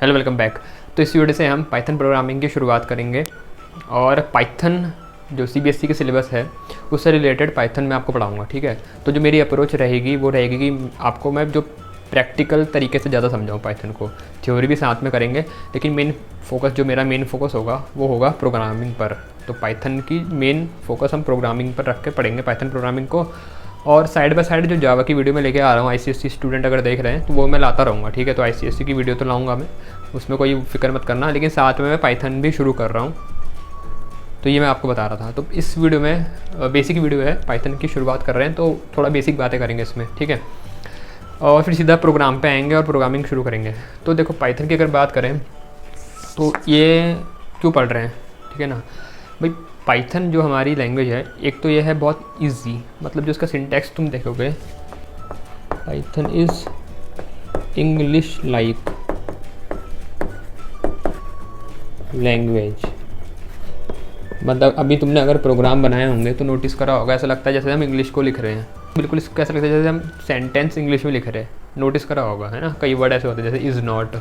Hello, welcome back. तो इस video से हम पाइथन प्रोग्रामिंग की शुरुआत करेंगे और पाइथन जो सीबीएसई के सिलेबस है उससे रिलेटेड पाइथन मैं आपको पढ़ाऊँगा। ठीक है, तो जो मेरी अप्रोच रहेगी वो रहेगी कि आपको मैं जो प्रैक्टिकल तरीके से ज़्यादा समझाऊँ पाइथन को। थ्योरी भी साथ में करेंगे, लेकिन मेरा मेन फोकस होगा वो होगा प्रोग्रामिंग पर। तो पाइथन की मेन फोकस हम प्रोग्रामिंग पर रख के पढ़ेंगे पाइथन प्रोग्रामिंग को। और साइड बाय साइड जो जावा की वीडियो में लेके आ रहा हूँ, आईसीएसई स्टूडेंट अगर देख रहे हैं तो वो मैं लाता रहूँगा। ठीक है, तो आईसीएसई की वीडियो तो लाऊंगा मैं, उसमें कोई फिक्र मत करना, लेकिन साथ में मैं पाइथन भी शुरू कर रहा हूँ। तो ये मैं आपको बता रहा था। तो इस वीडियो में बेसिक वीडियो है, पाइथन की शुरुआत कर रहे हैं तो थोड़ा बेसिक बातें करेंगे इसमें। ठीक है, और फिर सीधा प्रोग्राम पे आएंगे और प्रोग्रामिंग शुरू करेंगे। तो देखो, पाइथन की अगर बात करें तो ये क्यों पढ़ रहे हैं, ठीक है ना भाई। पाइथन जो हमारी लैंग्वेज है, एक तो ये है बहुत इजी, मतलब जो इसका सिंटैक्स तुम देखोगे, Python is English like language. मतलब अभी तुमने अगर प्रोग्राम बनाए होंगे तो नोटिस करा होगा, ऐसा लगता है जैसे हम इंग्लिश को लिख रहे हैं। बिल्कुल इसको ऐसा लगता है जैसे हम सेंटेंस इंग्लिश में लिख रहे हैं। नोटिस करा होगा, है ना। कई वर्ड ऐसे होते हैं जैसे इज़ नॉट,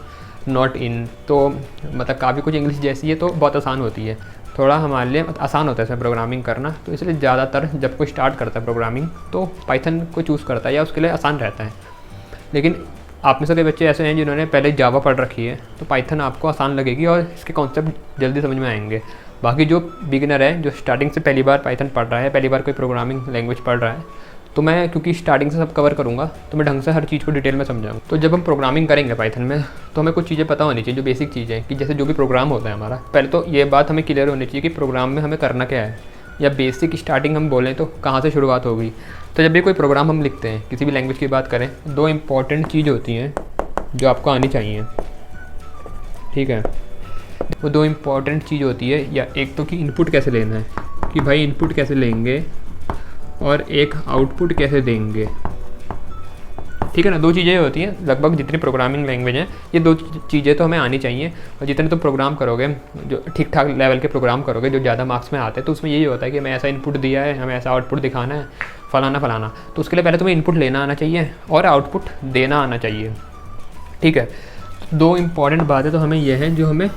नॉट इन, तो मतलब काफ़ी कुछ इंग्लिश जैसी है, तो बहुत आसान होती है। थोड़ा हमारे लिए आसान होता है इसमें प्रोग्रामिंग करना, तो इसलिए ज़्यादातर जब कोई स्टार्ट करता है प्रोग्रामिंग तो पाइथन को चूज़ करता है या उसके लिए आसान रहता है। लेकिन आप में से कई बच्चे ऐसे हैं जिन्होंने पहले जावा पढ़ रखी है, तो पाइथन आपको आसान लगेगी और इसके कॉन्सेप्ट जल्दी समझ में आएंगे। बाकी जो बिगिनर है, जो स्टार्टिंग से पहली बार पाइथन पढ़ रहा है, पहली बार कोई प्रोग्रामिंग लैंग्वेज पढ़ रहा है, तो मैं क्योंकि स्टार्टिंग से सब कवर करूँगा तो मैं ढंग से हर चीज़ को डिटेल में समझाऊँगा। तो जब हम प्रोग्रामिंग करेंगे पाइथन में तो हमें कुछ चीज़ें पता होनी चाहिए, जो बेसिक चीज़ें, कि जैसे जो भी प्रोग्राम होता है हमारा, पहले तो ये बात हमें क्लियर होनी चाहिए कि प्रोग्राम में हमें करना क्या है, या बेसिक स्टार्टिंग हम बोलें तो कहाँ से शुरुआत होगी। तो जब भी कोई प्रोग्राम हम लिखते हैं, किसी भी लैंग्वेज की बात करें, दो इम्पॉर्टेंट चीज़ होती हैं जो आपको आनी चाहिए। ठीक है, वो दो इम्पॉर्टेंट चीज़ होती है, या एक तो कि इनपुट कैसे लेना है, कि भाई इनपुट कैसे लेंगे, और एक आउटपुट कैसे देंगे। ठीक है ना, दो चीज़ें होती हैं लगभग जितनी प्रोग्रामिंग लैंग्वेज है, ये दो चीज़ें तो हमें आनी चाहिए। और जितने तुम प्रोग्राम करोगे, जो ठीक ठाक लेवल के प्रोग्राम करोगे, जो ज़्यादा मार्क्स में आते हैं, तो उसमें यही होता है कि हमें ऐसा इनपुट दिया है, हमें ऐसा आउटपुट दिखाना है, फलाना फलाना। तो उसके लिए पहले तुम्हें इनपुट लेना आना चाहिए और आउटपुट देना आना चाहिए। ठीक है, दो इम्पॉर्टेंट बातें तो हमें यह हैं जो हमें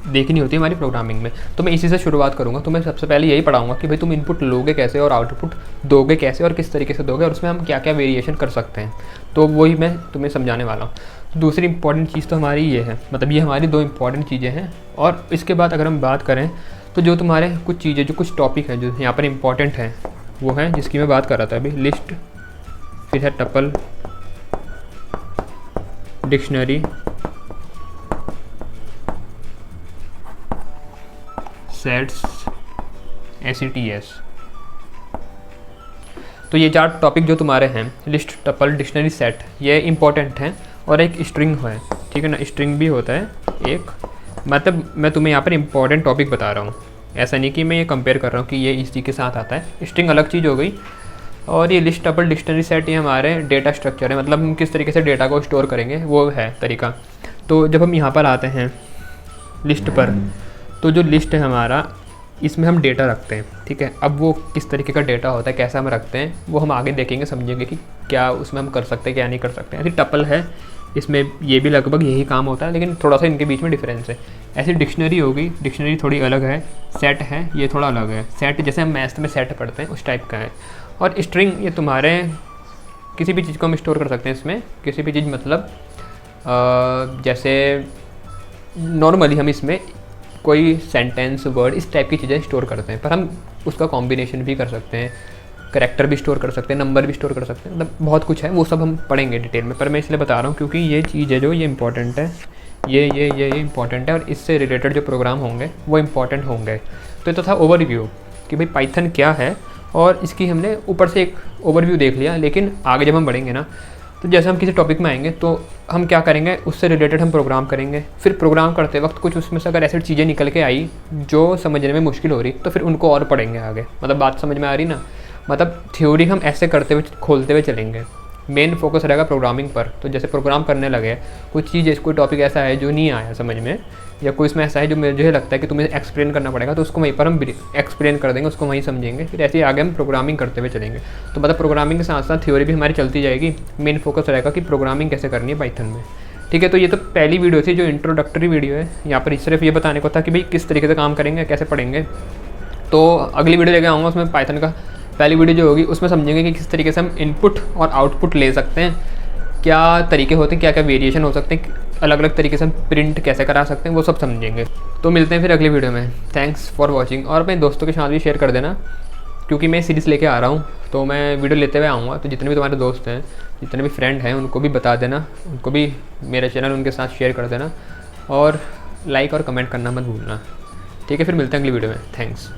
देखनी होती है हमारी प्रोग्रामिंग में। तो मैं इसी से शुरुआत करूँगा। तो मैं सबसे पहले यही पढ़ाऊँगा कि भाई तुम इनपुट लोगे कैसे और आउटपुट दोगे कैसे और किस तरीके से दोगे, और उसमें हम क्या क्या वेरिएशन कर सकते हैं। तो वही मैं तुम्हें समझाने वाला हूँ। तो दूसरी इंपॉर्टेंट चीज़ तो हमारी ये है, मतलब ये हमारी दो इंपॉर्टेंट चीज़ें हैं। और इसके बाद अगर हम बात करें तो जो तुम्हारे कुछ चीज़ें, जो कुछ टॉपिक हैं जो यहाँ पर इंपॉर्टेंट हैं, वो हैं जिसकी मैं बात कर रहा था अभी, लिस्ट, फिर है टपल, डिक्शनरी, सेट्स, एसीटीएस। तो ये चार टॉपिक जो तुम्हारे हैं, लिस्ट, टपल, डिक्शनरी, सेट, ये इंपॉर्टेंट हैं। और एक स्ट्रिंग है, ठीक है ना, स्ट्रिंग भी होता है एक। मतलब मैं तुम्हें यहाँ पर इंपॉर्टेंट टॉपिक बता रहा हूँ, ऐसा नहीं कि मैं ये कंपेयर कर रहा हूँ कि ये इसी के साथ आता है। स्ट्रिंग अलग चीज़ हो गई, और ये लिस्ट, टपल, डिक्शनरी, सेट, ये हमारे डेटा स्ट्रक्चर है, मतलब हम किस तरीके से डेटा को स्टोर करेंगे वो है तरीका। तो जब हम यहाँ पर आते हैं लिस्ट पर, तो जो लिस्ट है हमारा, इसमें हम डेटा रखते हैं। ठीक है, अब वो किस तरीके का डेटा होता है, कैसे हम रखते हैं, वो हम आगे देखेंगे, समझेंगे कि क्या उसमें हम कर सकते हैं, क्या नहीं कर सकते हैं। ऐसी टपल है, इसमें ये भी लगभग यही काम होता है, लेकिन थोड़ा सा इनके बीच में डिफरेंस है। ऐसी डिक्शनरी होगी, डिक्शनरी थोड़ी अलग है। सेट है, ये थोड़ा अलग है। सेट जैसे हम मैथ्स में सेट पढ़ते हैं उस टाइप का है। और स्ट्रिंग, ये तुम्हारे किसी भी चीज़ को हम स्टोर कर सकते हैं इसमें, किसी भी चीज़, मतलब जैसे नॉर्मली हम इसमें कोई सेंटेंस, वर्ड, इस टाइप की चीज़ें स्टोर करते हैं, पर हम उसका कॉम्बिनेशन भी कर सकते हैं, करैक्टर भी स्टोर कर सकते हैं, नंबर भी स्टोर कर सकते हैं, मतलब बहुत कुछ है, वो सब हम पढ़ेंगे डिटेल में। पर मैं इसलिए बता रहा हूँ क्योंकि ये चीज़ है जो ये इंपॉर्टेंट है, ये इंपॉर्टेंट है, और इससे रिलेटेड जो प्रोग्राम होंगे वो इंपॉर्टेंट होंगे। तो ये तो था ओवरव्यू कि भाई पाइथन क्या है, और इसकी हमने ऊपर से एक ओवरव्यू देख लिया। लेकिन आगे जब हम बढ़ेंगे ना, तो जैसे हम किसी टॉपिक में आएंगे तो हम क्या करेंगे, उससे रिलेटेड हम प्रोग्राम करेंगे। फिर प्रोग्राम करते वक्त कुछ उसमें से अगर ऐसी चीज़ें निकल के आई जो समझने में मुश्किल हो रही, तो फिर उनको और पढ़ेंगे आगे। मतलब बात समझ में आ रही ना, मतलब थ्योरी हम ऐसे करते हुए, खोलते हुए चलेंगे। मेन फोकस रहेगा प्रोग्रामिंग पर। तो जैसे प्रोग्राम करने लगे, कुछ चीज़, कोई टॉपिक ऐसा है जो नहीं आया समझ में, या कोई इसमें ऐसा है जो मुझे लगता है कि तुम्हें एक्सप्लेन करना पड़ेगा, तो उसको वहीं पर हम एक्सप्लेन कर देंगे, उसको वहीं समझेंगे। फिर ऐसे ही आगे हम प्रोग्रामिंग करते हुए चलेंगे। तो मतलब प्रोग्रामिंग के साथ साथ थ्योरी भी हमारी चलती जाएगी। मेन फोकस रहेगा कि प्रोग्रामिंग कैसे करनी है पाइथन में। ठीक है, तो ये तो पहली वीडियो थी जो इंट्रोडक्टरी वीडियो है। यहाँ पर सिर्फ ये बताने को था कि भाई किस तरीके से काम करेंगे, कैसे पढ़ेंगे। तो अगली वीडियो लेके आऊँगा, उसमें पाइथन का पहली वीडियो जो होगी उसमें समझेंगे कि किस तरीके से हम इनपुट और आउटपुट ले सकते हैं, क्या तरीके होते हैं, क्या क्या वेरिएशन हो सकते हैं, अलग अलग तरीके से हम प्रिंट कैसे करा सकते हैं, वो सब समझेंगे। तो मिलते हैं फिर अगली वीडियो में। Thanks for watching. और अपने दोस्तों के साथ भी शेयर कर देना, क्योंकि मैं सीरीज़ लेके आ रहा हूँ, तो मैं वीडियो लेते हुए आऊँगा। तो जितने भी तुम्हारे दोस्त हैं, जितने भी फ्रेंड हैं, उनको भी बता देना, उनको भी मेरा चैनल उनके साथ शेयर कर देना, और लाइक और कमेंट करना मत भूलना। ठीक है, फिर मिलते हैं अगली वीडियो में। थैंक्स।